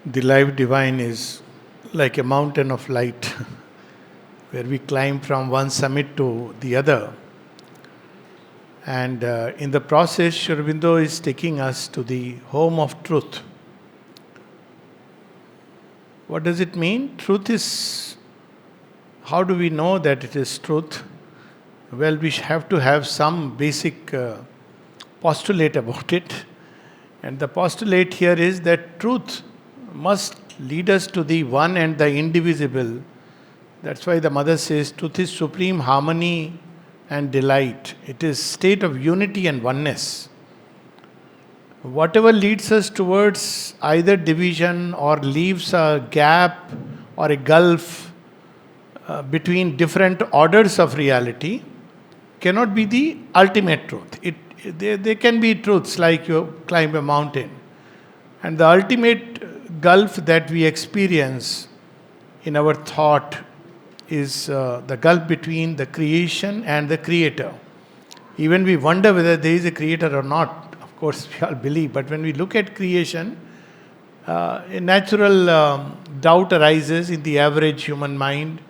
The life divine is like a mountain of light where we climb from one summit to the other. And in the process, Sri Aurobindo is taking us to the home of truth. What does it mean? Truth is, how do we know that it is truth? Well, we have to have some basic postulate about it. And the postulate here is that truth must lead us to the one and the indivisible. That's why the mother says truth is supreme harmony and delight. It is state of unity and oneness. Whatever leads us towards either division or leaves a gap or a gulf between different orders of reality cannot be the ultimate truth. There can be truths like you climb a mountain. And the ultimate gulf that we experience in our thought is the gulf between the creation and the creator. Even we wonder whether there is a creator or not. Of course, we all believe. But when we look at creation, a natural doubt arises in the average human mind.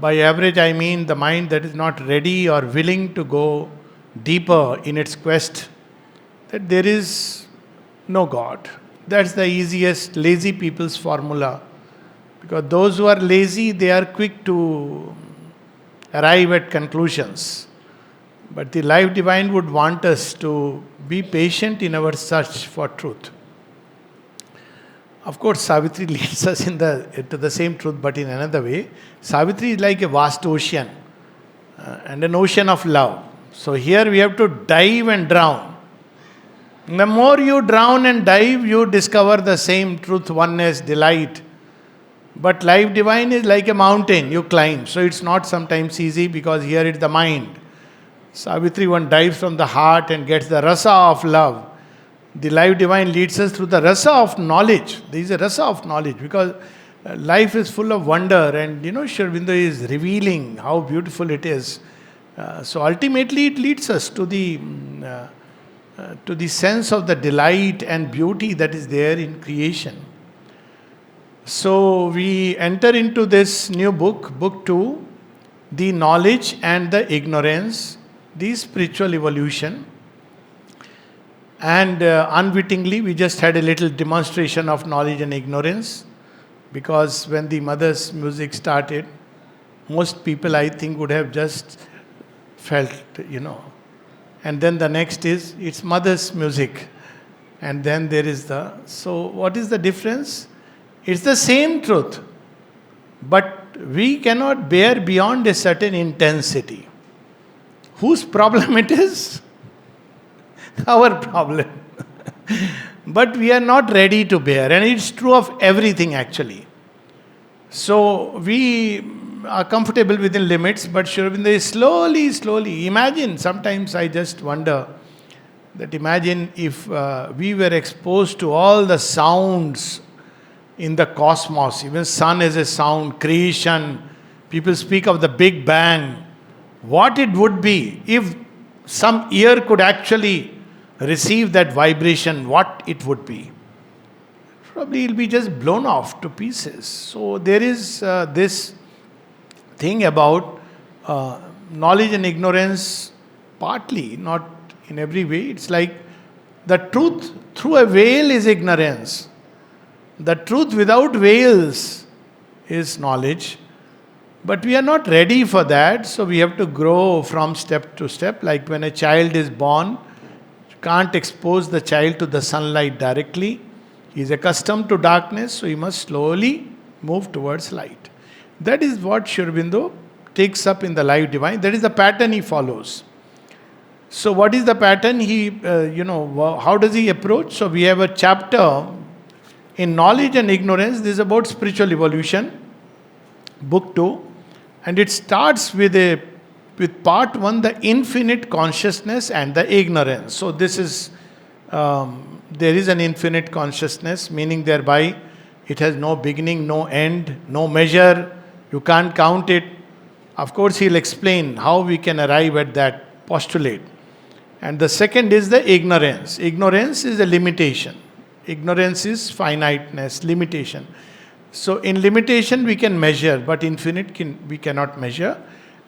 By average, I mean the mind that is not ready or willing to go deeper in its quest, that there is no God. That's the easiest lazy people's formula. Because those who are lazy, they are quick to arrive at conclusions. But the life divine would want us to be patient in our search for truth. Of course, Savitri leads us to the same truth, but in another way. Savitri is like a vast ocean and an ocean of love. So here we have to dive and drown. The more you drown and dive, you discover the same truth, oneness, delight. But life divine is like a mountain, you climb. So it's not sometimes easy because here it's the mind. Savitri, one dives from the heart and gets the rasa of love. The life divine leads us through the rasa of knowledge. There is a rasa of knowledge because life is full of wonder, and Sri Aurobindo is revealing how beautiful it is. So ultimately it leads us to the sense of the delight and beauty that is there in creation. So we enter into this new book, book 2, The Knowledge and the Ignorance, the Spiritual Evolution. And unwittingly, we just had a little demonstration of knowledge and ignorance, because when the mother's music started, most people, I think, would have just felt, And then the next is, it's mother's music. And then there is so what is the difference? It's the same truth, but we cannot bear beyond a certain intensity. Whose problem it is? Our problem. But we are not ready to bear, and it's true of everything actually. So we are comfortable within limits, but Sri Aurobindo is slowly. Imagine, sometimes I just wonder that imagine if we were exposed to all the sounds in the cosmos, even sun is a sound, creation, people speak of the Big Bang. What it would be if some ear could actually receive that vibration, what it would be. Probably it will be just blown off to pieces. So there is this thing about knowledge and ignorance, partly, not in every way. It's like the truth through a veil is ignorance. The truth without veils is knowledge. But we are not ready for that, so we have to grow from step to step. Like when a child is born, you can't expose the child to the sunlight directly. He is accustomed to darkness, so he must slowly move towards light. That is what Sri Aurobindo takes up in the life divine. That is the pattern he follows. So what is the pattern? How does he approach? So we have a chapter in knowledge and ignorance. This is about spiritual evolution, book 2. And it starts with part 1, the infinite consciousness and the ignorance. So this is, there is an infinite consciousness, meaning thereby it has no beginning, no end, no measure. You can't count it. Of course, he'll explain how we can arrive at that postulate. And the second is the ignorance. Ignorance is a limitation. Ignorance is finiteness, limitation. So in limitation we can measure, but we cannot measure.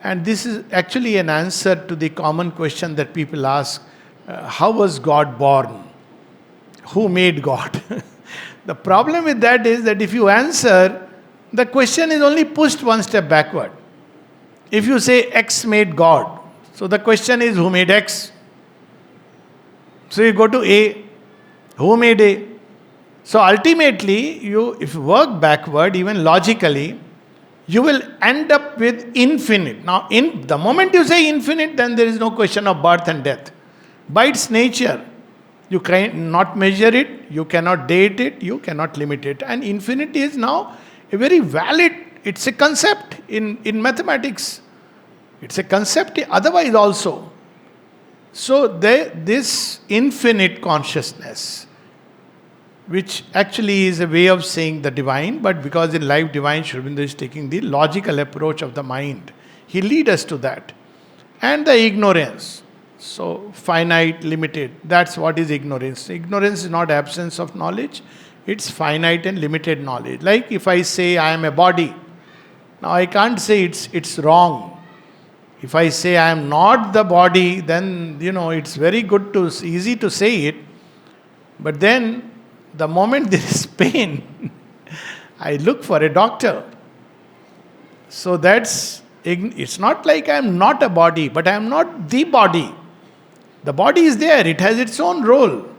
And this is actually an answer to the common question that people ask, how was God born? Who made God? The problem with that is that if you answer, the question is only pushed one step backward. If you say X made God, so the question is who made X? So you go to A. Who made A? So ultimately, if you work backward, even logically, you will end up with infinite. Now, in the moment you say infinite, then there is no question of birth and death. By its nature, you cannot measure it, you cannot date it, you cannot limit it. And infinity is now a very valid, it's a concept in mathematics. It's a concept otherwise also. So this infinite consciousness, which actually is a way of saying the divine, but because in Life Divine, Sri Aurobindo is taking the logical approach of the mind. He leads us to that. And the ignorance. So finite, limited, that's what is ignorance. Ignorance is not absence of knowledge, it's finite and limited knowledge. Like if I say I am a body, now I can't say it's wrong. If I say I am not the body, then it's very easy to say it. But then the moment there is pain, I look for a doctor. So it's not like I am not a body, but I am not the body. The body is there, it has its own role,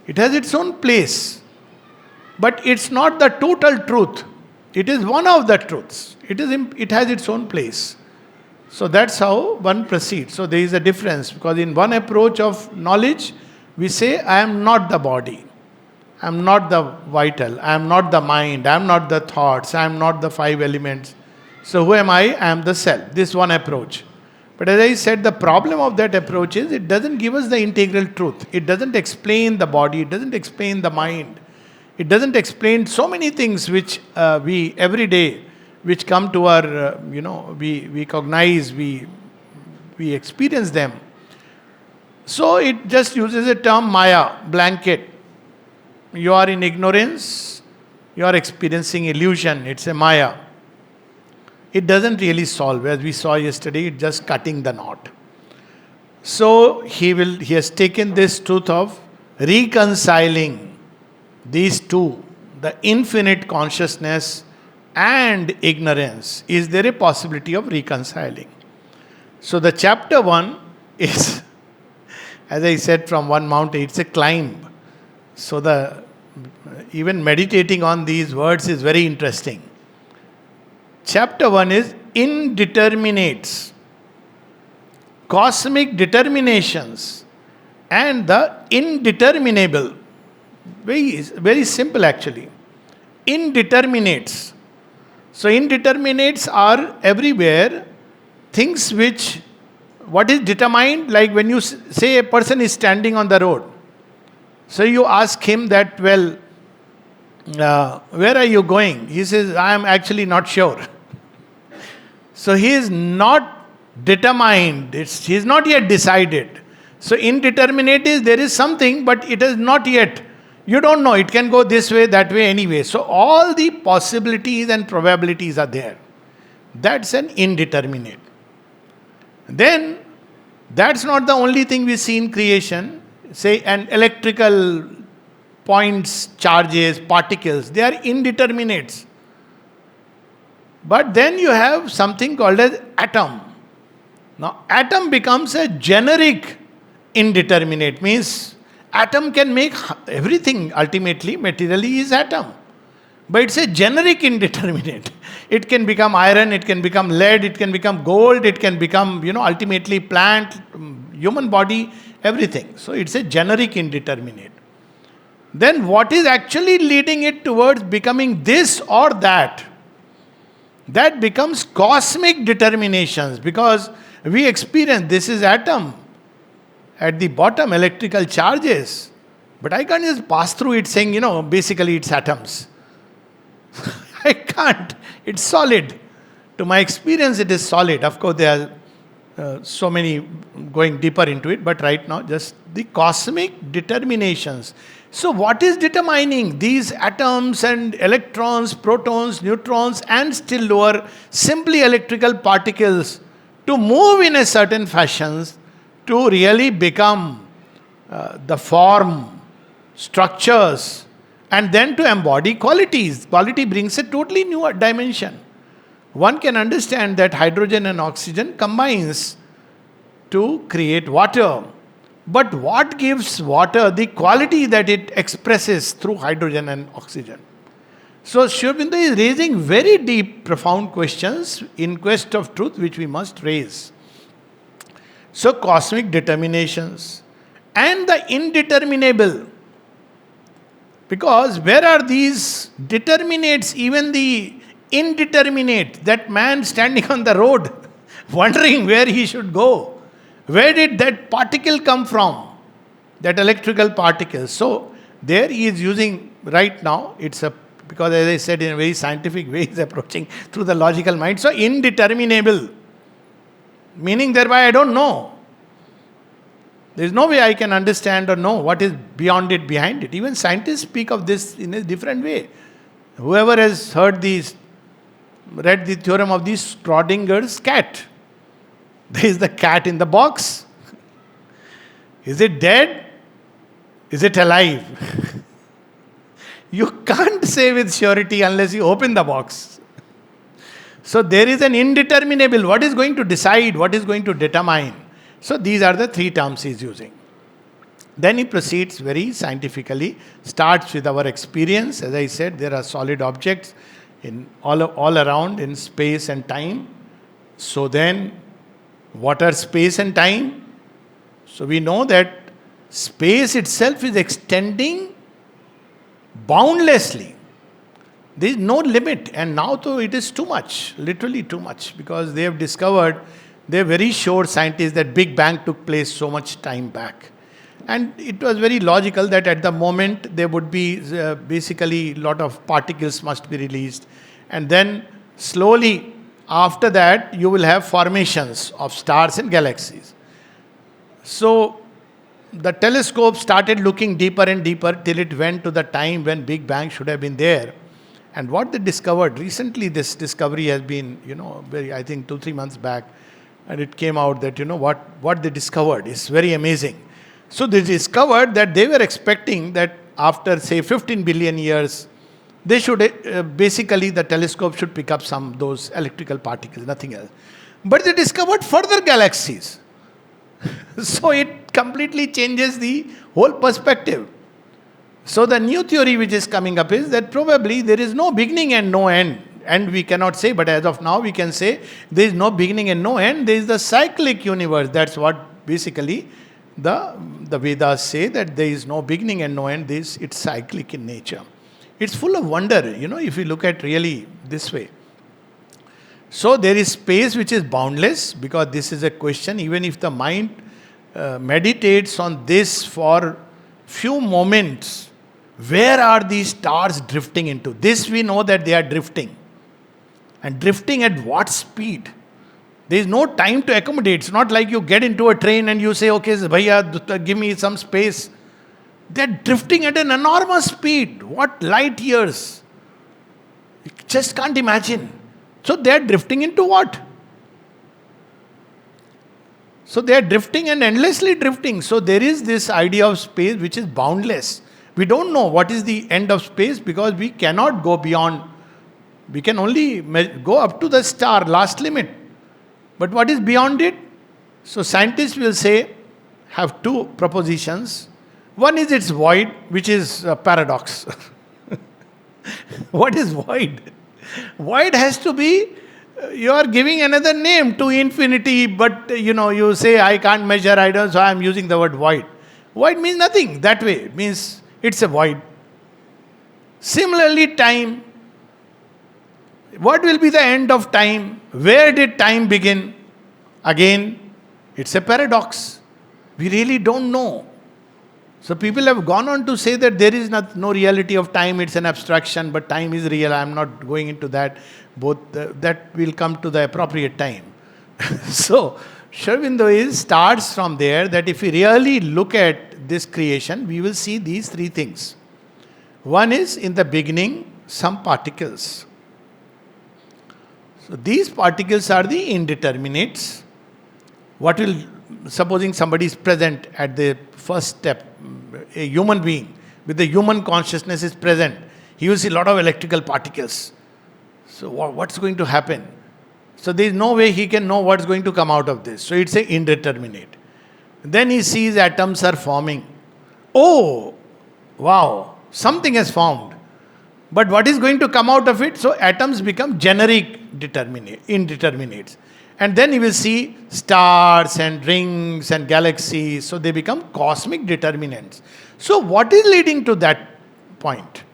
it has its own place. But it's not the total truth. It is one of the truths. It has its own place. So that's how one proceeds. So there is a difference, because in one approach of knowledge, we say, I am not the body. I am not the vital. I am not the mind. I am not the thoughts. I am not the 5 elements. So who am I? I am the self. This one approach. But as I said, the problem of that approach is it doesn't give us the integral truth. It doesn't explain the body. It doesn't explain the mind. It doesn't explain so many things which we every day, which come to our, we cognize, we experience them. So it just uses a term Maya, blanket. You are in ignorance, you are experiencing illusion, it's a Maya. It doesn't really solve, as we saw yesterday, it's just cutting the knot. So he has taken this truth of reconciling these two, the infinite consciousness and ignorance. Is there a possibility of reconciling? So the chapter 1 is, as I said, from one mountain, it's a climb. So even meditating on these words is very interesting. Chapter 1 is Indeterminates, cosmic determinations, and the indeterminable. Very, very simple actually. Indeterminates. So indeterminates are everywhere things what is determined, like when you say a person is standing on the road. So you ask him that, where are you going? He says, I am actually not sure. So he is not determined. He is not yet decided. So indeterminate is there is something, but it is not yet. You don't know. It can go this way, that way, anyway. So all the possibilities and probabilities are there. That's an indeterminate. Then, that's not the only thing we see in creation. Say an electrical points, charges, particles, they are indeterminates. But then you have something called as atom. Now, atom becomes a generic indeterminate, means atom can make everything, ultimately, materially is atom. But it's a generic indeterminate. It can become iron, it can become lead, it can become gold, it can become, ultimately plant, human body, everything. So it's a generic indeterminate. Then what is actually leading it towards becoming this or that? That becomes cosmic determinations, because we experience this is atom. At the bottom, electrical charges. But I can't just pass through it saying, basically it's atoms. I can't. It's solid. To my experience, it is solid. Of course, there are so many going deeper into it, but right now just the cosmic determinations. So what is determining these atoms and electrons, protons, neutrons, and still lower simply electrical particles to move in a certain fashions to really become the form, structures, and then to embody qualities. Quality brings a totally new dimension. One can understand that hydrogen and oxygen combines to create water. But what gives water the quality that it expresses through hydrogen and oxygen? So Sri Aurobindo is raising very deep, profound questions in quest of truth which we must raise. So cosmic determinations and the indeterminable. Because where are these determinates, even the indeterminate, that man standing on the road, wondering where he should go? Where did that particle come from? That electrical particle. So there he is using right now, because as I said, in a very scientific way, he's approaching through the logical mind. So indeterminable. Meaning thereby I don't know. There is no way I can understand or know what is beyond it, behind it. Even scientists speak of this in a different way. Whoever has read the theorem of the Schrodinger's cat. There is the cat in the box. Is it dead? Is it alive? You can't say with surety unless you open the box. So there is an indeterminable. What is going to decide? What is going to determine? So these are the three terms he is using. Then he proceeds very scientifically, starts with our experience. As I said, there are solid objects in all around in space and time. So then, what are space and time? So we know that space itself is extending boundlessly. There is no limit. And now though it is too much, literally too much, because they have discovered, they are very sure scientists, that Big Bang took place so much time back. And it was very logical that at the moment there would be basically a lot of particles must be released. And then slowly after that you will have formations of stars and galaxies. So the telescope started looking deeper and deeper till it went to the time when Big Bang should have been there. And what they discovered, recently this discovery has been, I think 2-3 months back, and it came out that, what they discovered is very amazing. So they discovered that they were expecting that after, say, 15 billion years, they should, basically the telescope should pick up those electrical particles, nothing else. But they discovered further galaxies. So it completely changes the whole perspective. So the new theory which is coming up is that probably there is no beginning and no end. And we cannot say, but as of now we can say there is no beginning and no end. There is the cyclic universe. That's what basically the Vedas say, that there is no beginning and no end. It's cyclic in nature. It's full of wonder, if you look at really this way. So there is space which is boundless, because this is a question. Even if the mind meditates on this for few moments, where are these stars drifting into? This we know that they are drifting. And drifting at what speed? There is no time to accommodate. It's not like you get into a train and you say, okay, bhaiya, give me some space. They're drifting at an enormous speed. What light years? You just can't imagine. So they're drifting into what? So they're drifting and endlessly drifting. So there is this idea of space which is boundless. We don't know what is the end of space, because we cannot go beyond. We can only go up to the star, last limit. But what is beyond it? So scientists will say, have two propositions. One is it's void, which is a paradox. What is void? Void has to be, you are giving another name to infinity, but you say, I can't measure, so I am using the word void. Void means nothing that way. It means it's a void. Similarly, time. What will be the end of time? Where did time begin? Again, it's a paradox. We really don't know. So people have gone on to say that there is no reality of time, it's an abstraction, but time is real. I am not going into that. Both that will come to the appropriate time. So Shravindo starts from there that if we really look at this creation, we will see these three things. One is in the beginning, some particles. So these particles are the indeterminates. What will, supposing somebody is present at the first step, a human being with the human consciousness is present, he will see a lot of electrical particles. So what's going to happen? So there is no way he can know what's going to come out of this. So it's an indeterminate. Then he sees atoms are forming. Oh, wow, something has formed. But what is going to come out of it? So atoms become generic indeterminates. And then you will see stars and rings and galaxies. So they become cosmic determinants. So what is leading to that point?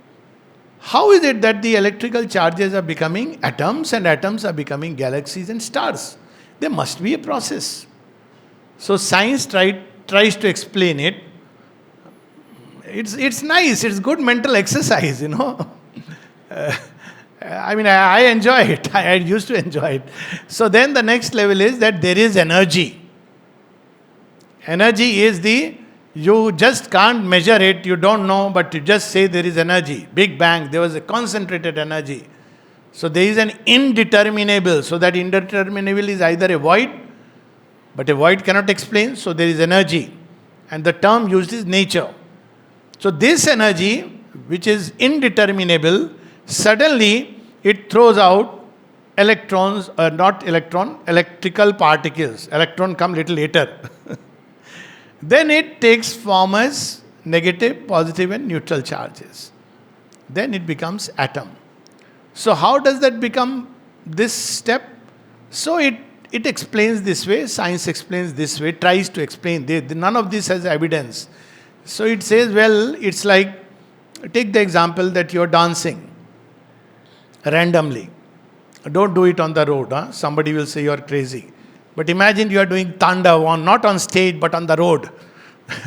How is it that the electrical charges are becoming atoms and atoms are becoming galaxies and stars? There must be a process. So science tries to explain it. It's nice. It's good mental exercise, I enjoy it. I used to enjoy it. So then the next level is that there is energy. Energy is you just can't measure it, you don't know, but you just say there is energy. Big Bang, there was a concentrated energy. So there is an indeterminable. So that indeterminable is either a void, but a void cannot explain, so there is energy. And the term used is nature. So this energy, which is indeterminable, suddenly it throws out electrons, electrical particles. Electron come little later. Then it takes form as negative, positive and neutral charges. Then it becomes atom. So how does that become this step? So it explains this way, science explains this way, tries to explain. None of this has evidence. So it says, well, it's like, take the example that you're dancing randomly. Don't do it on the road. Somebody will say you're crazy. But imagine you are doing Tandav, not on stage, but on the road.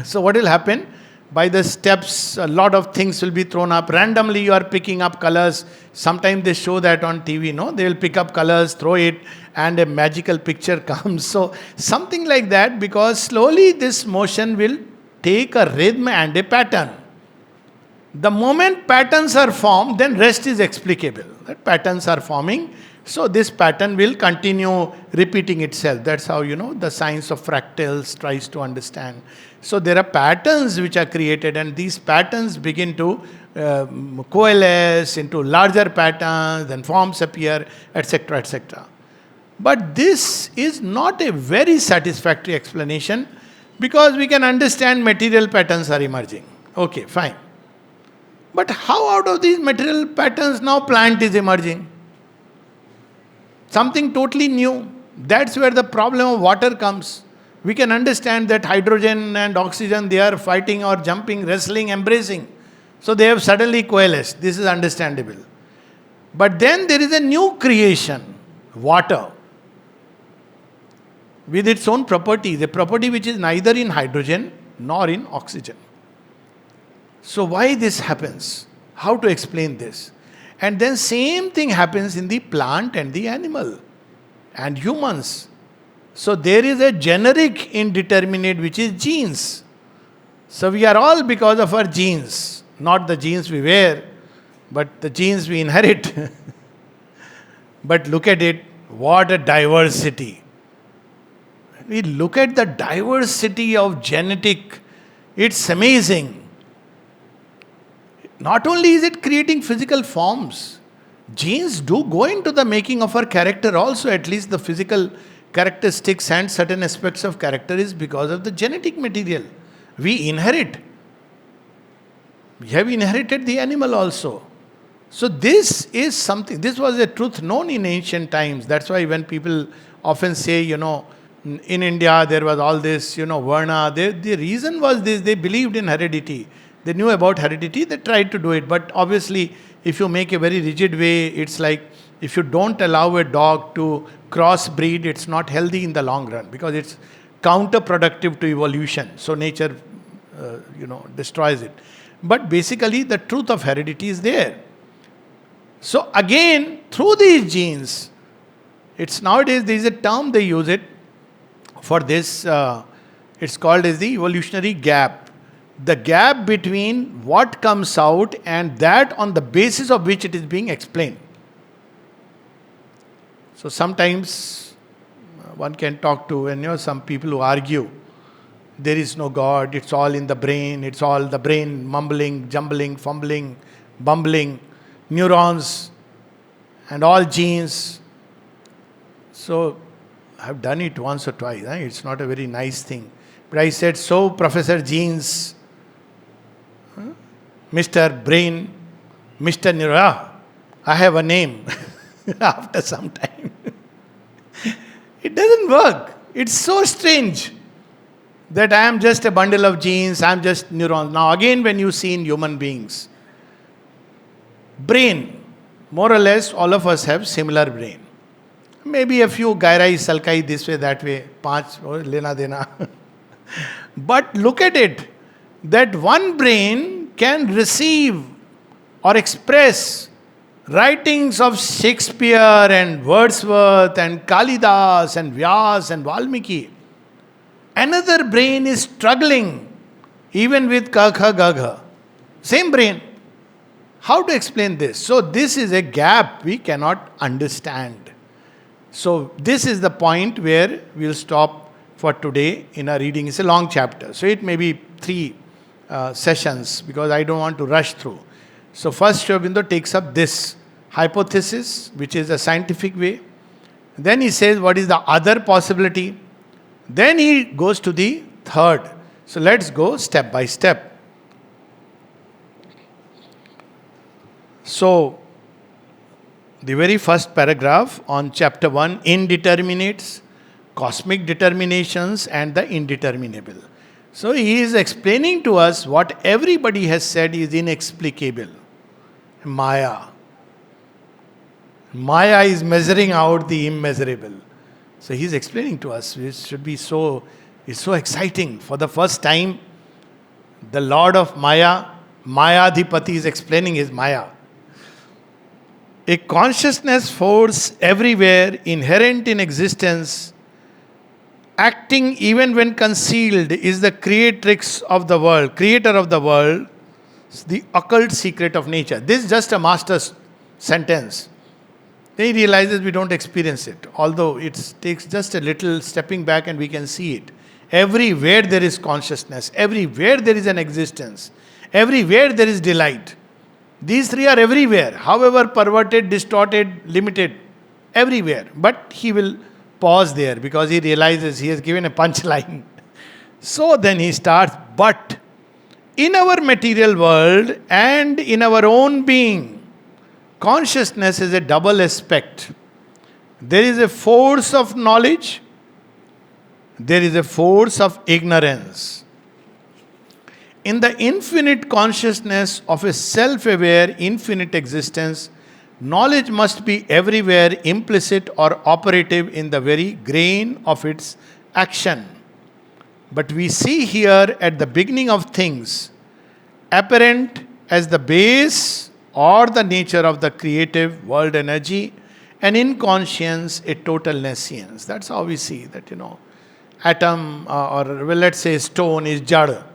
So what will happen? By the steps, a lot of things will be thrown up. Randomly you are picking up colors. Sometimes they show that on TV, They will pick up colors, throw it, and a magical picture comes. So something like that, because slowly this motion will take a rhythm and a pattern. The moment patterns are formed, then rest is explicable. That patterns are forming. So this pattern will continue repeating itself. That's how, the science of fractals tries to understand. So there are patterns which are created, and these patterns begin to coalesce into larger patterns, then forms appear, etc., etc. But this is not a very satisfactory explanation, because we can understand material patterns are emerging. Okay, fine. But how out of these material patterns now plant is emerging? Something totally new. That's where the problem of water comes. We can understand that hydrogen and oxygen, they are fighting or jumping, wrestling, embracing. So they have suddenly coalesced. This is understandable. But then there is a new creation, water, with its own properties, a property which is neither in hydrogen nor in oxygen. So why this happens? How to explain this? And then same thing happens in the plant and the animal and humans. So there is a generic indeterminate which is genes. So we are all because of our genes, not the genes we wear, but the genes we inherit. But look at it, what a diversity. We look at the diversity of genetic, it's amazing. Not only is it creating physical forms, genes do go into the making of our character also, at least the physical characteristics and certain aspects of character is because of the genetic material. We inherit. We have inherited the animal also. So this is something, this was a truth known in ancient times. That's why when people often say, in India there was all this, Varna, the reason was this, they believed in heredity. They knew about heredity, they tried to do it. But obviously, if you make a very rigid way, it's like if you don't allow a dog to crossbreed, it's not healthy in the long run because it's counterproductive to evolution. So nature, destroys it. But basically, the truth of heredity is there. So again, through these genes, it's nowadays there is a term they use it, for this, it's called as the evolutionary gap. The gap between what comes out and that on the basis of which it is being explained. So sometimes one can talk to, some people who argue there is no God, it's all in the brain, it's all the brain mumbling, jumbling, fumbling, bumbling, neurons and all genes. So I've done it once or twice. It's not a very nice thing. But I said, so Professor Genes, Mr. Brain, Mr. Neuro, I have a name after some time. It doesn't work. It's so strange that I am just a bundle of genes, I am just neurons. Now again, when you see in human beings, brain, more or less all of us have similar brain. Maybe a few gairai, salkai, this way, that way, panch, lena dena. But look at it, that one brain can receive or express writings of Shakespeare and Wordsworth and Kalidas and Vyas and Valmiki. Another brain is struggling even with Kakha Gagha. Same brain. How to explain this? So this is a gap we cannot understand. So this is the point where we'll stop for today in our reading. It's a long chapter. So it may be 3 sessions because I don't want to rush through. So first Sri Aurobindo takes up this hypothesis, which is a scientific way. Then he says what is the other possibility. Then he goes to the third. So let's go step by step. So the very first paragraph on chapter 1, Indeterminates, cosmic determinations and the indeterminable. So he is explaining to us what everybody has said is inexplicable. Maya. Maya is measuring out the immeasurable. So he is explaining to us, it's so exciting. For the first time, the Lord of Maya, Mayadhipati is explaining his Maya. A consciousness force everywhere, inherent in existence, acting even when concealed, is the creatrix of the world, creator of the world, the occult secret of nature. This is just a master's sentence. Then he realizes we don't experience it, although it takes just a little stepping back and we can see it. Everywhere there is consciousness, everywhere there is an existence, everywhere there is delight. These 3 are everywhere, however perverted, distorted, limited, everywhere. But he will pause there because he realizes he has given a punchline. So then he starts, but in our material world and in our own being, consciousness is a double aspect. There is a force of knowledge, there is a force of ignorance. In the infinite consciousness of a self-aware infinite existence, knowledge must be everywhere implicit or operative in the very grain of its action. But we see here at the beginning of things, apparent as the base or the nature of the creative world energy, and in conscience a total nescience. That's how we see that, atom or let's say stone is jada.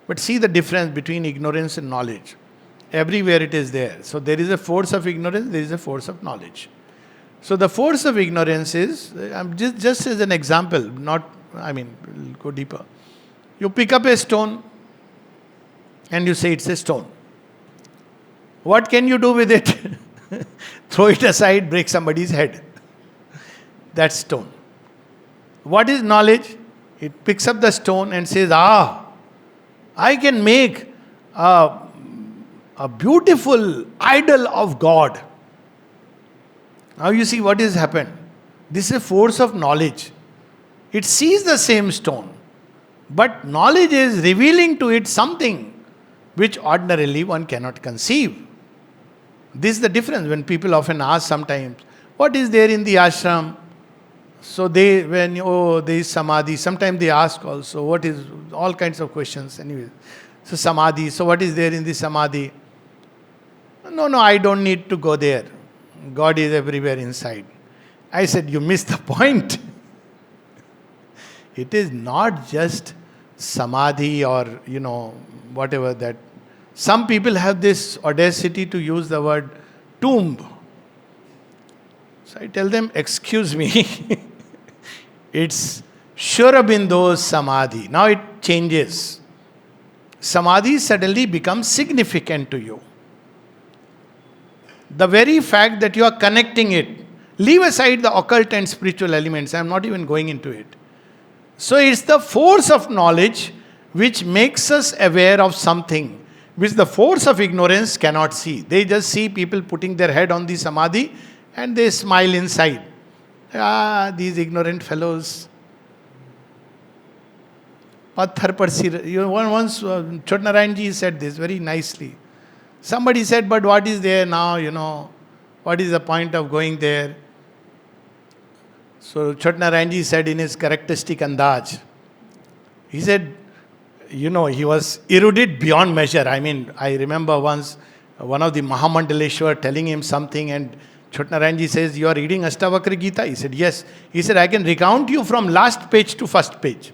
But see the difference between ignorance and knowledge. Everywhere it is there. So there is a force of ignorance, there is a force of knowledge. So the force of ignorance is, just as an example, we'll go deeper. You pick up a stone and you say it's a stone. What can you do with it? Throw it aside, break somebody's head. That's stone. What is knowledge? It picks up the stone and says, I can make a beautiful idol of God. Now you see what has happened. This is a force of knowledge. It sees the same stone, but knowledge is revealing to it something which ordinarily one cannot conceive. This is the difference when people often ask sometimes, what is there in the ashram? So there is samadhi. Sometimes they ask also, what is, all kinds of questions anyway. So samadhi, so what is there in the samadhi? No, I don't need to go there. God is everywhere inside. I said, you missed the point. It is not just samadhi or, whatever that. Some people have this audacity to use the word tomb. So I tell them, excuse me, it's Shurabindo's samadhi. Now it changes. Samadhi suddenly becomes significant to you. The very fact that you are connecting it, leave aside the occult and spiritual elements, I am not even going into it. So it's the force of knowledge which makes us aware of something which the force of ignorance cannot see. They just see people putting their head on the samadhi and they smile inside. These ignorant fellows. Pathar par sir. Once Chotnarayanji said this very nicely. Somebody said, but what is there now, what is the point of going there? So Chotnarayanji said in his characteristic andaj, he said, he was erudite beyond measure. I mean, I remember once one of the Mahamandaleshwar telling him something, and Chotnarayanji says, you are reading Ashtavakra Gita? He said, yes. He said, I can recount you from last page to first page.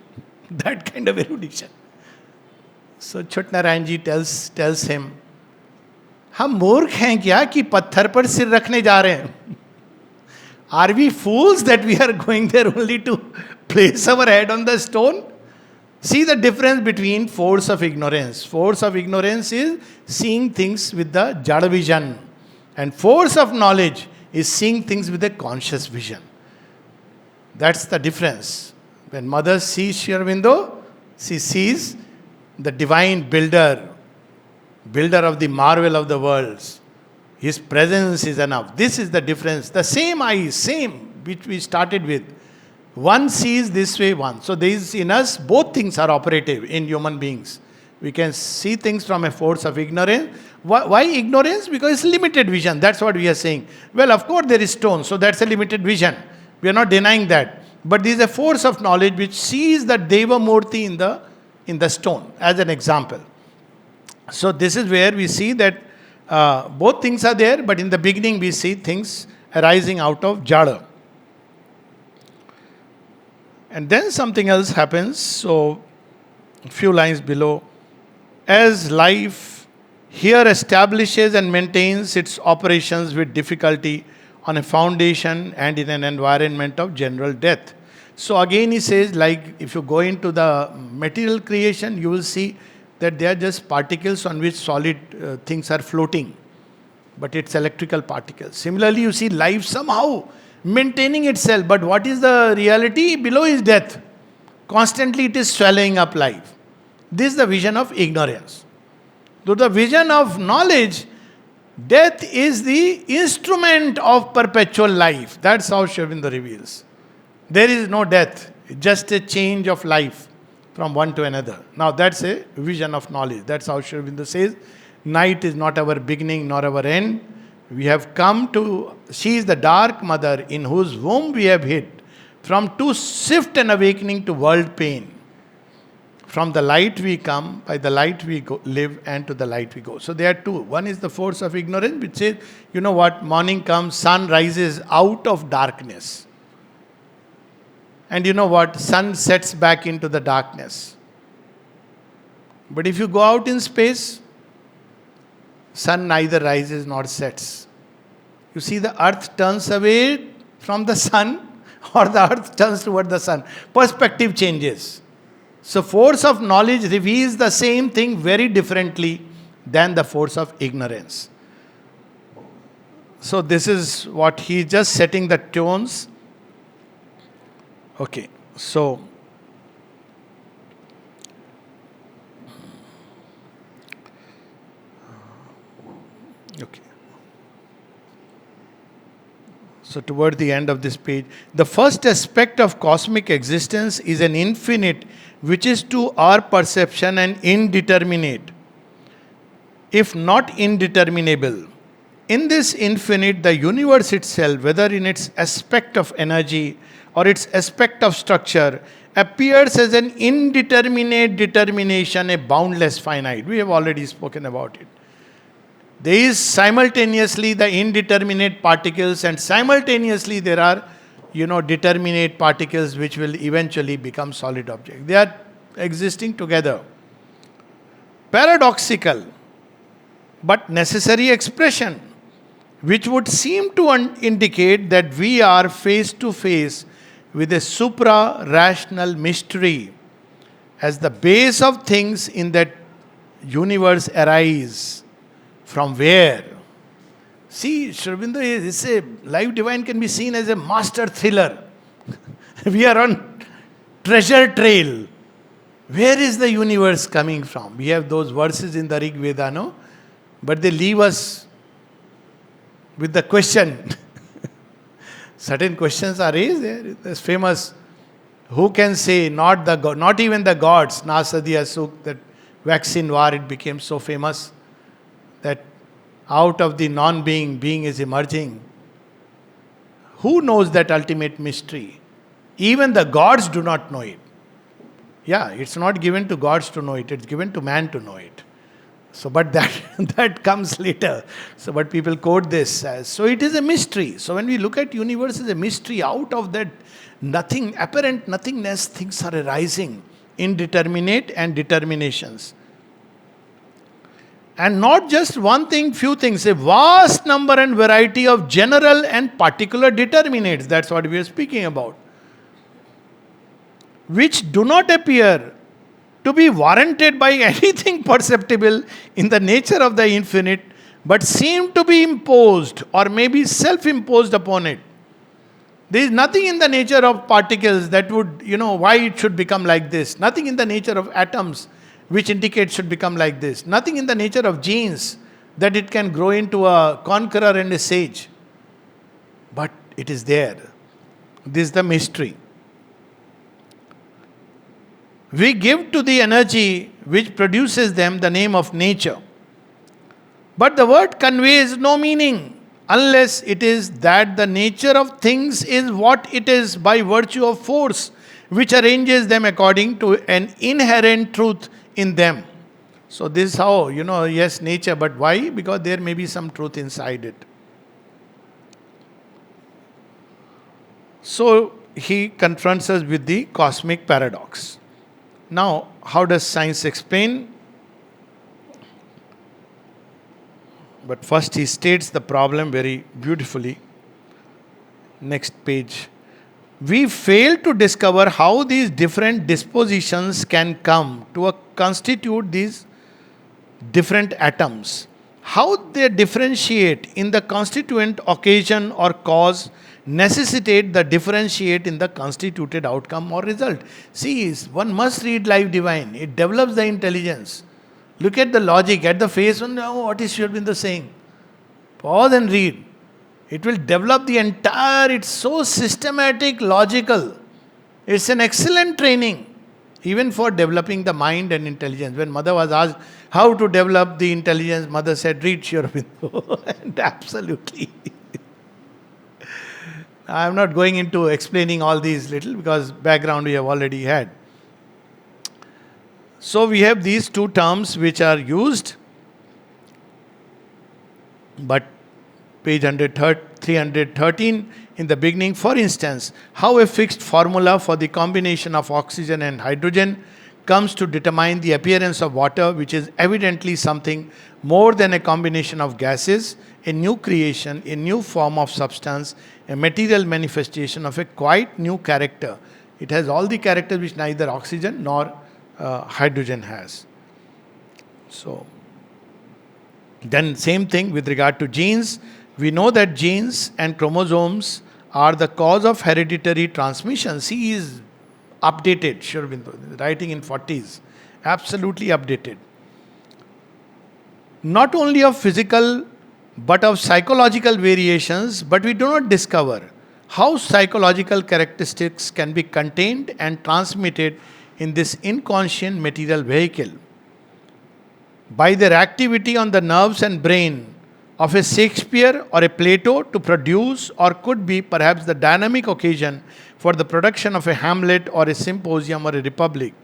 That kind of erudition. So Chotnarayanji tells him, हम मूर्ख हैं क्या कि पत्थर पर सिर रखने जा रहे हैं? Are we fools that we are going there only to place our head on the stone? See the difference between force of ignorance. Force of ignorance is seeing things with the jada vision. And force of knowledge is seeing things with a conscious vision. That's the difference. When mother sees Sri Aurobindo, she sees the divine builder of the marvel of the worlds. His presence is enough. This is the difference. The same eyes, which we started with. One sees this way, one. So there is in us, both things are operative in human beings. We can see things from a force of ignorance. Why ignorance? Because it's limited vision. That's what we are saying. Well, of course there is stone, so that's a limited vision. We are not denying that. But there is a force of knowledge which sees the Deva Murti in the stone, as an example. So this is where we see that both things are there, but in the beginning we see things arising out of jada. And then something else happens. So, a few lines below. As life here establishes and maintains its operations with difficulty on a foundation and in an environment of general death. So again he says, like if you go into the material creation, you will see that they are just particles on which solid things are floating. But it's electrical particles. Similarly, you see life somehow maintaining itself. But what is the reality? Below is death. Constantly it is swallowing up life. This is the vision of ignorance. To the vision of knowledge, death is the instrument of perpetual life. That's how Sri Aurobindo reveals. There is no death, just a change of life from one to another. Now that's a vision of knowledge. That's how Sri Aurobindo says, night is not our beginning nor our end. We have come to, she is the dark mother in whose womb we have hid, from too swift an awakening to world pain. From the light we come, by the light we live, and to the light we go. So there are two. One is the force of ignorance, which says, you know what, morning comes, sun rises out of darkness. And you know what, sun sets back into the darkness. But if you go out in space, sun neither rises nor sets. You see, the earth turns away from the sun, or the earth turns toward the sun. Perspective changes. So force of knowledge reveals the same thing very differently than the force of ignorance. So this is what he is just setting the tones. Okay, so toward the end of this page, the first aspect of cosmic existence is an infinite which is to our perception an indeterminate, if not indeterminable. In this infinite, the universe itself, whether in its aspect of energy or its aspect of structure, appears as an indeterminate determination, a boundless finite. We have already spoken about it. There is simultaneously the indeterminate particles, and simultaneously there are determinate particles which will eventually become solid objects. They are existing together. Paradoxical but necessary expression, which would seem to indicate that we are face to face with a supra-rational mystery, as the base of things in that universe arise. From where? See, Sri Aurobindo is a life divine can be seen as a master thriller. We are on treasure trail. Where is the universe coming from? We have those verses in the Rig Veda, no? But they leave us with the question. Certain questions are raised there. There's famous, who can say, not even the gods, Nasadi Asuk, that vaccine war, it became so famous that out of the non-being, being is emerging. Who knows that ultimate mystery? Even the gods do not know it. Yeah, it's not given to gods to know it, it's given to man to know it. So, but that comes later. So, but people quote this as, so it is a mystery. So, when we look at universe as a mystery, out of that nothing, apparent nothingness, things are arising, indeterminate and determinations. And not just one thing, few things, a vast number and variety of general and particular determinates. That's what we are speaking about. Which do not appear to be warranted by anything perceptible in the nature of the infinite, but seem to be imposed or maybe self-imposed upon it. There is nothing in the nature of particles that would, why it should become like this. Nothing in the nature of atoms which indicates should become like this. Nothing in the nature of genes that it can grow into a conqueror and a sage. But it is there. This is the mystery. We give to the energy which produces them the name of nature. But the word conveys no meaning unless it is that the nature of things is what it is by virtue of force, which arranges them according to an inherent truth in them. So this is how, yes, nature, but why? Because there may be some truth inside it. So he confronts us with the cosmic paradox. Now, how does science explain? But first he states the problem very beautifully. Next page. We fail to discover how these different dispositions can come to constitute these different atoms. How they differentiate in the constituent occasion or cause necessitate the differentiate in the constituted outcome or result. See, one must read Life Divine. It develops the intelligence. Look at the logic, at the face, what is Sri Aurobindo saying? Pause and read. It will develop the entire, it's so systematic, logical. It's an excellent training, even for developing the mind and intelligence. When mother was asked how to develop the intelligence, mother said, read Sri Aurobindo. And absolutely. I am not going into explaining all these little because background we have already had. So we have these two terms which are used, but page 313 in the beginning, for instance, how a fixed formula for the combination of oxygen and hydrogen comes to determine the appearance of water, which is evidently something more than a combination of gases, a new creation, a new form of substance, a material manifestation of a quite new character. It has all the characters which neither oxygen nor hydrogen has. So, then same thing with regard to genes. We know that genes and chromosomes are the cause of hereditary transmission. He is updated, Sri Aurobindo, writing in 40s, absolutely updated. Not only of physical but of psychological variations, but we do not discover how psychological characteristics can be contained and transmitted in this inconscient material vehicle. By their activity on the nerves and brain of a Shakespeare or a Plato to produce, or could be perhaps the dynamic occasion for the production of a Hamlet or a Symposium or a Republic.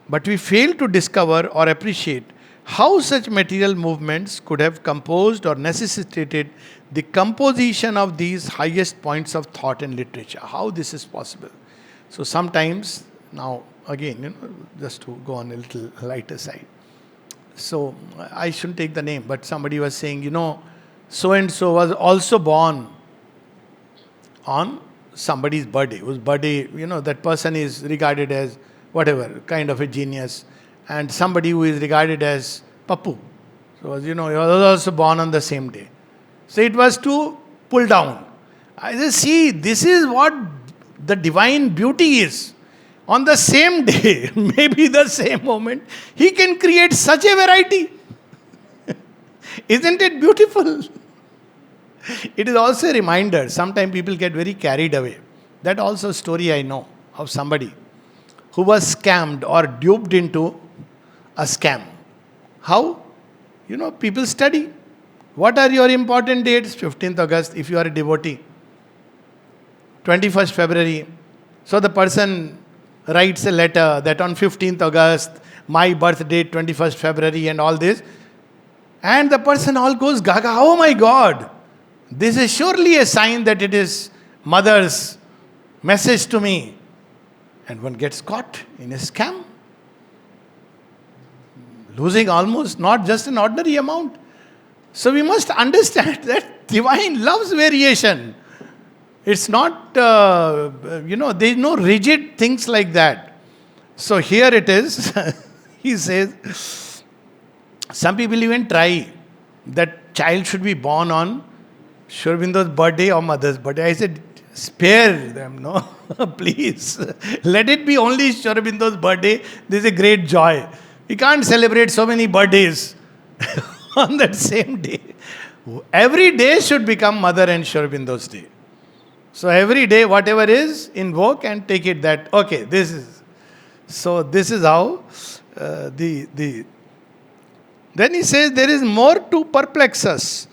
But we fail to discover or appreciate how such material movements could have composed or necessitated the composition of these highest points of thought and literature. How this is possible? So sometimes, now again, just to go on a little lighter side. So I shouldn't take the name, but somebody was saying, so and so was also born on somebody's birthday, whose birthday, that person is regarded as whatever, kind of a genius, and somebody who is regarded as Pappu. So, he was also born on the same day. So it was to pull down. I said, see, this is what the divine beauty is. On the same day, maybe the same moment, he can create such a variety. Isn't it beautiful? It is also a reminder. Sometimes people get very carried away. That also a story I know of somebody who was scammed or duped into a scam. How? People study. What are your important dates? 15th August, if you are a devotee. 21st February. So the person writes a letter that on 15th August, my birth date, 21st February, and all this. And the person all goes gaga. Oh my God! This is surely a sign that it is mother's message to me. And one gets caught in a scam. Losing almost not just an ordinary amount. So we must understand that divine loves variation. It's not, there is no rigid things like that. So here it is. He says, some people even try that child should be born on Sri Aurobindo's birthday or mother's birthday. I said, spare them, no? Please. Let it be only Sri Aurobindo's birthday. This is a great joy. We can't celebrate so many birthdays on that same day. Every day should become Mother and Sri Aurobindo's day. So every day, whatever is, invoke and take it that, okay, this is. So this is how then he says, there is more to perplex us.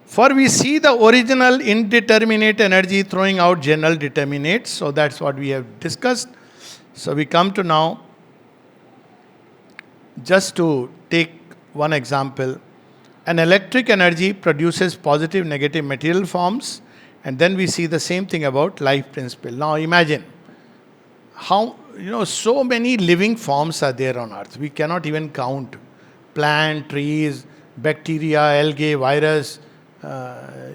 For we see the original indeterminate energy throwing out general determinates. So that's what we have discussed. So we come to now, just to take one example, an electric energy produces positive, negative material forms, and then we see the same thing about life principle. Now imagine how, so many living forms are there on earth. We cannot even count. Plant, trees, bacteria, algae, virus,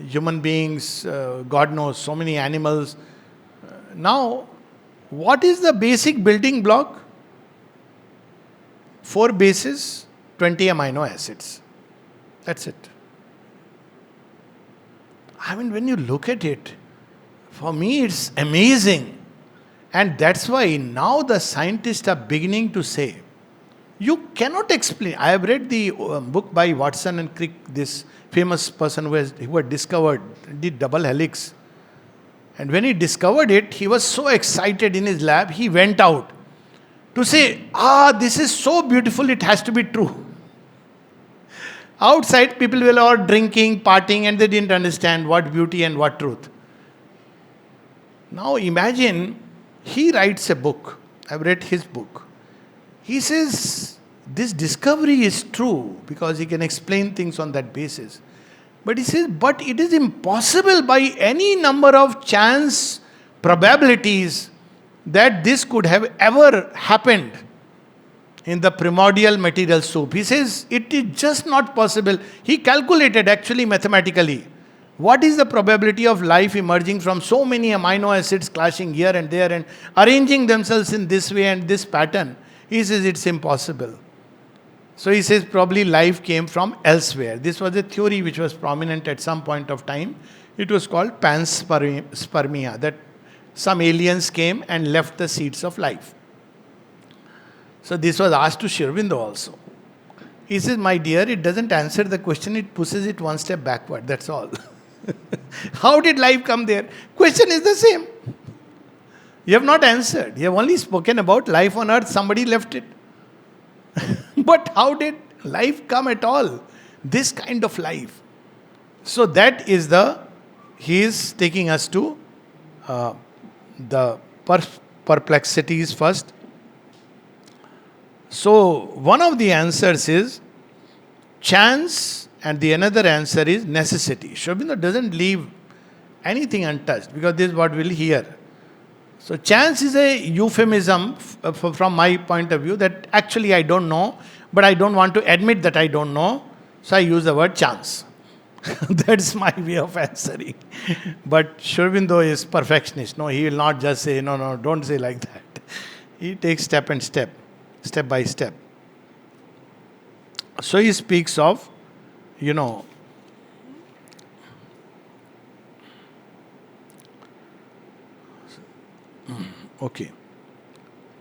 human beings, God knows, so many animals. Now, what is the basic building block? 4 bases, 20 amino acids. That's it. I mean, when you look at it, for me it's amazing. And that's why now the scientists are beginning to say, you cannot explain. I have read the book by Watson and Crick, this famous person who had discovered the double helix. And when he discovered it, he was so excited in his lab, he went out to say, this is so beautiful, it has to be true. Outside, people were all drinking, partying, and they didn't understand what beauty and what truth. Now imagine, he writes a book. I've read his book. He says, this discovery is true because he can explain things on that basis. But he says, but it is impossible by any number of chance probabilities that this could have ever happened in the primordial material soup. He says, it is just not possible. He calculated actually mathematically. What is the probability of life emerging from so many amino acids clashing here and there and arranging themselves in this way and this pattern? He says it's impossible. So he says probably life came from elsewhere. This was a theory which was prominent at some point of time. It was called panspermia, that some aliens came and left the seeds of life. So this was asked to Sri Aurobindo also. He says, my dear, it doesn't answer the question, it pushes it one step backward, that's all. How did life come there? Question is the same. You have not answered. You have only spoken about life on earth, somebody left it. But how did life come at all? This kind of life. So that is he is taking us to the perplexities first. So one of the answers is, chance, and the another answer is necessity. Sri Aurobindo doesn't leave anything untouched, because this is what we'll hear. So chance is a euphemism from my point of view, that actually I don't know, but I don't want to admit that I don't know, so I use the word chance. That's my way of answering. But Sri Aurobindo is perfectionist. No, he will not just say, no, don't say like that. He takes step by step. So he speaks of, okay.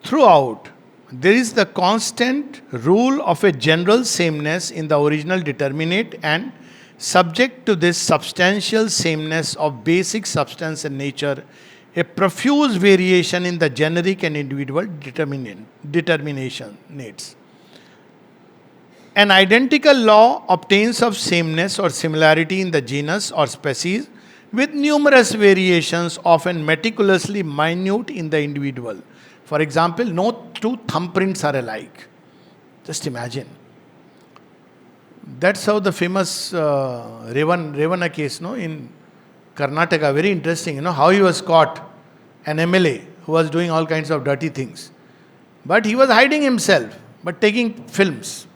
Throughout, there is the constant rule of a general sameness in the original determinate, and subject to this substantial sameness of basic substance and nature, a profuse variation in the generic and individual determinates. An identical law obtains of sameness or similarity in the genus or species, with numerous variations, often meticulously minute in the individual. For example, no two thumbprints are alike. Just imagine. That's how the famous Revana case, in Karnataka, very interesting, how he was caught, an MLA who was doing all kinds of dirty things. But he was hiding himself, but taking films.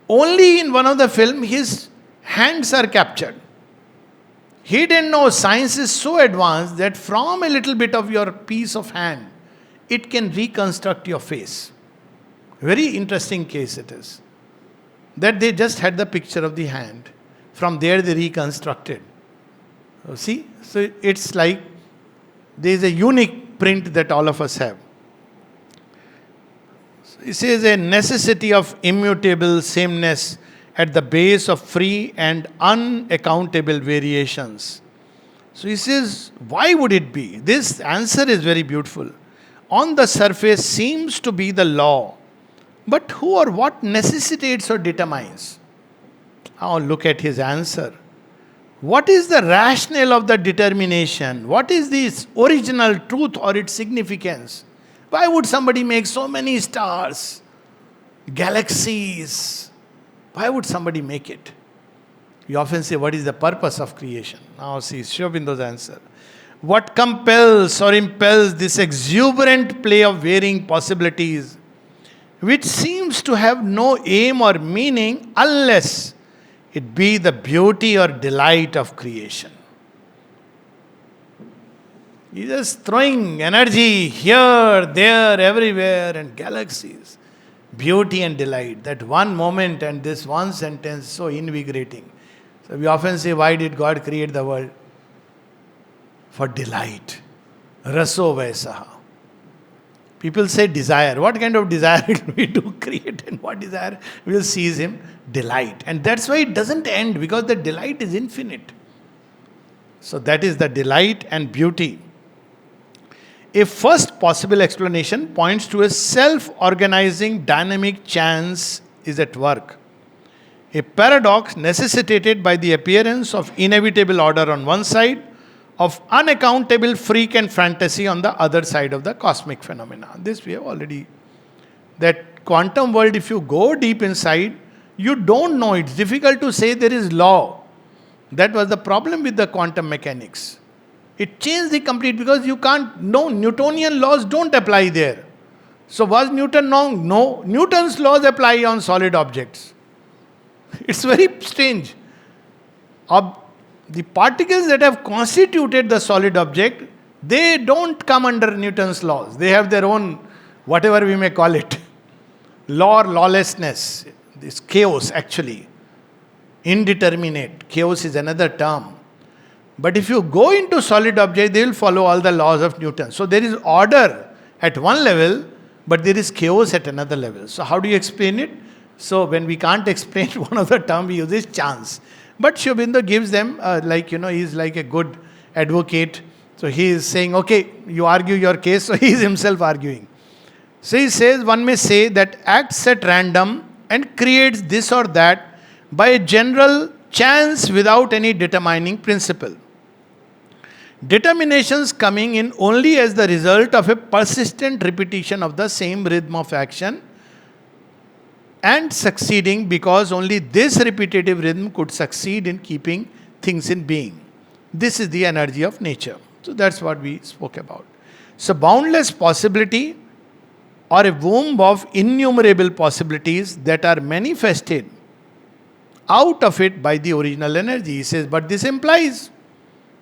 Only in one of the film, his hands are captured. He didn't know science is so advanced that from a little bit of your piece of hand, it can reconstruct your face. Very interesting case it is. That they just had the picture of the hand. From there they reconstructed. See? So it's like there is a unique print that all of us have. So it says a necessity of immutable sameness at the base of free and unaccountable variations. So he says, why would it be? This answer is very beautiful. On the surface seems to be the law, but who or what necessitates or determines? Now look at his answer. What is the rationale of the determination? What is this original truth or its significance? Why would somebody make so many stars, galaxies? Why would somebody make it? You often say, what is the purpose of creation? Now see, Sri Aurobindo's answer. What compels or impels this exuberant play of varying possibilities, which seems to have no aim or meaning unless it be the beauty or delight of creation? He's just throwing energy here, there, everywhere, and galaxies. Beauty and delight. That one moment and this one sentence, so invigorating. So we often say, why did God create the world? For delight. Raso Vaisaha. People say desire. What kind of desire will we do create, and what desire will seize him? Delight. And that's why it doesn't end, because the delight is infinite. So that is the delight and beauty. A first possible explanation points to a self-organizing dynamic chance is at work. A paradox necessitated by the appearance of inevitable order on one side, of unaccountable freak and fantasy on the other side of the cosmic phenomena. This we have already. That quantum world, if you go deep inside, you don't know. It's difficult to say there is law. That was the problem with the quantum mechanics. It changed the complete, because you can't, no, Newtonian laws don't apply there. So was Newton wrong? No. Newton's laws apply on solid objects. It's very strange. The particles that have constituted the solid object, they don't come under Newton's laws. They have their own, whatever we may call it, law or lawlessness. This chaos actually. Indeterminate. Chaos is another term. But if you go into solid object, they will follow all the laws of Newton. So there is order at one level, but there is chaos at another level. So how do you explain it? So when we can't explain one of the term, we use is chance. But Sri Aurobindo gives them, he's like a good advocate. So he is saying, okay, you argue your case. So he is himself arguing. So he says, one may say that acts at random and creates this or that by a general chance without any determining principle. Determinations coming in only as the result of a persistent repetition of the same rhythm of action and succeeding, because only this repetitive rhythm could succeed in keeping things in being. This is the energy of nature. So that's what we spoke about. So boundless possibility, or a womb of innumerable possibilities that are manifested out of it by the original energy. He says, but this implies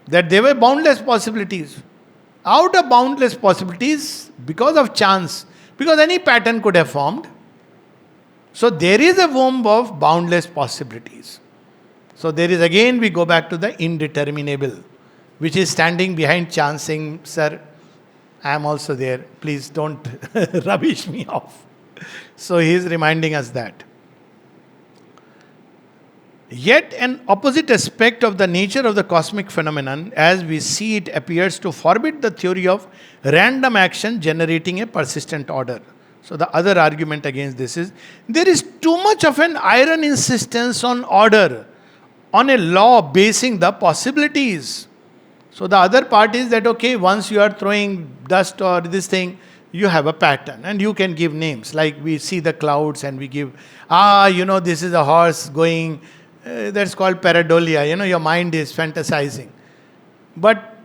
that there were boundless possibilities. Out of boundless possibilities, because of chance, because any pattern could have formed. So there is a womb of boundless possibilities. So there is, again we go back to the indeterminable, which is standing behind chance saying, sir, I am also there. Please don't rubbish me off. So he is reminding us that. Yet an opposite aspect of the nature of the cosmic phenomenon, as we see it, appears to forbid the theory of random action generating a persistent order. So the other argument against this is, there is too much of an iron insistence on order, on a law basing the possibilities. So the other part is that, okay, once you are throwing dust or this thing, you have a pattern and you can give names. Like we see the clouds and we give, this is a horse going, that's called pareidolia. Your mind is fantasizing. But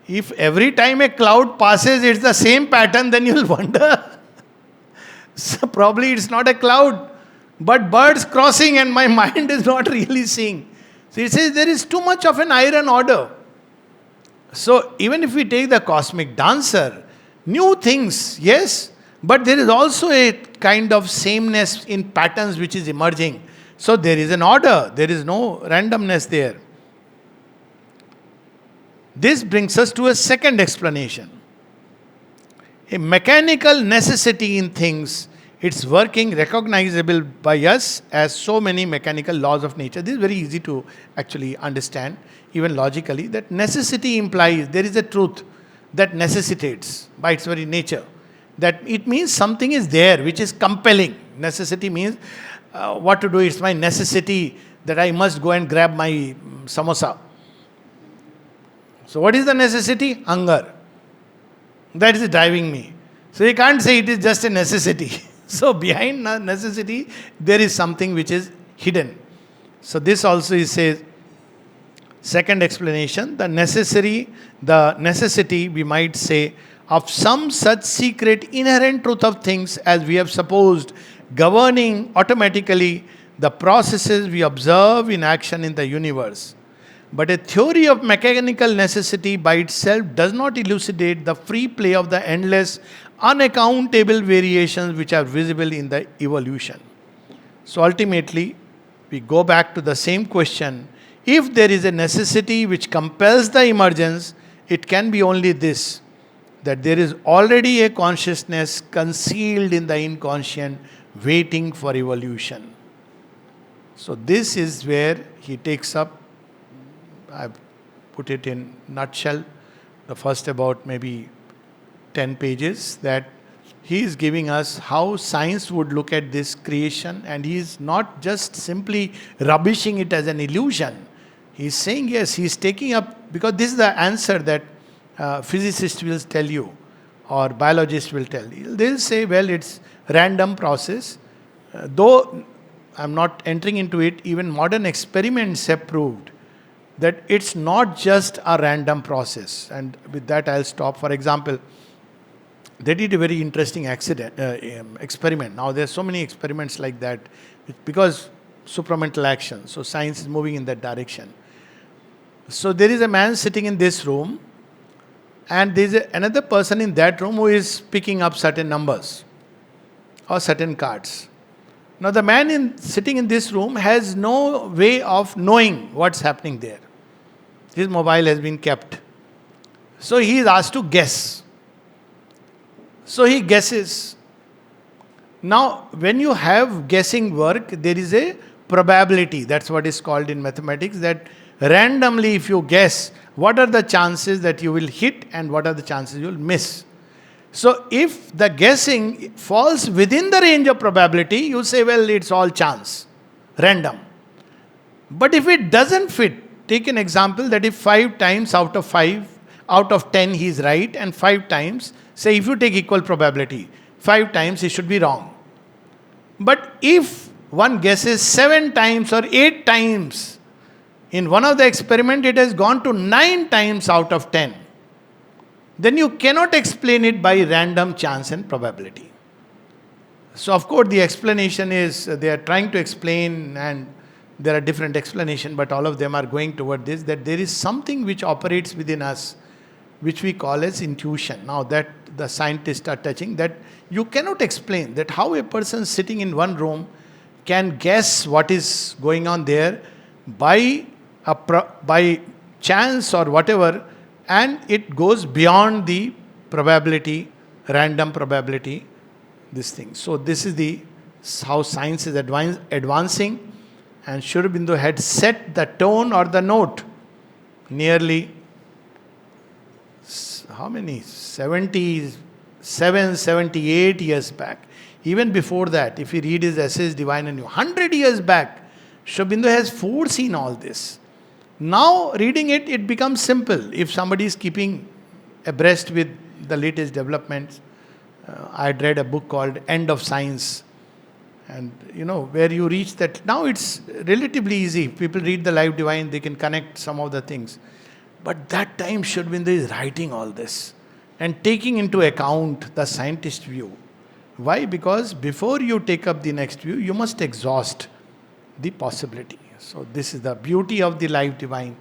if every time a cloud passes, it's the same pattern, then you'll wonder. So probably it's not a cloud, but birds crossing and my mind is not really seeing. So it says there is too much of an iron order. So even if we take the cosmic dancer, new things, yes, but there is also a kind of sameness in patterns which is emerging. So there is an order, there is no randomness there. This brings us to a second explanation. A mechanical necessity in things, its working recognizable by us as so many mechanical laws of nature. This is very easy to actually understand, even logically, that necessity implies there is a truth that necessitates by its very nature. That it means something is there which is compelling. Necessity means what to do. It's my necessity that I must go and grab my samosa. So what is the necessity? Hunger. That is driving me. So you can't say it is just a necessity. So behind necessity, there is something which is hidden. So this also is says, second explanation, the necessity, we might say, of some such secret inherent truth of things as we have supposed, governing automatically the processes we observe in action in the universe. But a theory of mechanical necessity by itself does not elucidate the free play of the endless, unaccountable variations which are visible in the evolution. So ultimately, we go back to the same question. If there is a necessity which compels the emergence, it can be only this, that there is already a consciousness concealed in the inconscient waiting for evolution. So this is where he takes up, I've put it in nutshell, the first about maybe 10 pages, that he is giving us how science would look at this creation, and he is not just simply rubbishing it as an illusion. He is saying, yes, he is taking up, because this is the answer that physicists will tell you, or biologists will tell you. They'll say, well, it's random process. Though I'm not entering into it, even modern experiments have proved that it's not just a random process. And with that I'll stop. For example, they did a very interesting experiment. Now there's so many experiments like that because supramental action. So science is moving in that direction. So there is a man sitting in this room, and there is another person in that room who is picking up certain numbers or certain cards. Now the man sitting in this room has no way of knowing what's happening there. His mobile has been kept. So he is asked to guess. So he guesses. Now when you have guessing work, there is a probability. That's what is called in mathematics, that randomly if you guess, what are the chances that you will hit and what are the chances you will miss. So if the guessing falls within the range of probability, you say, well, it's all chance, random. But if it doesn't fit, take an example that if 5 times out of 10 he is right, and 5 times, say if you take equal probability, 5 times he should be wrong. But if one guesses 7 times or 8 times, in one of the experiment it has gone to 9 times out of 10, then you cannot explain it by random chance and probability. So of course the explanation is, they are trying to explain, and there are different explanations, but all of them are going toward this, that there is something which operates within us, which we call as intuition. Now that the scientists are touching, that you cannot explain, that how a person sitting in one room can guess what is going on there by by chance or whatever, and it goes beyond the probability, random probability, this thing. So this is the how science is advancing, and Sri Aurobindo had set the tone or the note nearly how many? 77, 78 years back. Even before that, if you read his essays, Divine and New, 100 years back, Sri Aurobindo has foreseen all this. Now, reading it, it becomes simple. If somebody is keeping abreast with the latest developments, I had read a book called End of Science, and where you reach that. Now it's relatively easy. If people read the Life Divine, they can connect some of the things. But that time, Sri Aurobindo is writing all this and taking into account the scientist view. Why? Because before you take up the next view, you must exhaust the possibility. So this is the beauty of the Life Divine.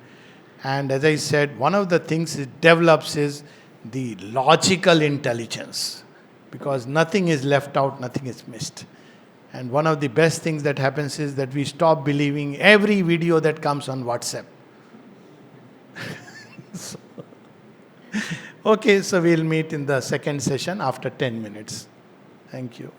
And as I said, one of the things it develops is the logical intelligence. Because nothing is left out, nothing is missed. And one of the best things that happens is that we stop believing every video that comes on WhatsApp. Okay, so we'll meet in the second session after 10 minutes. Thank you.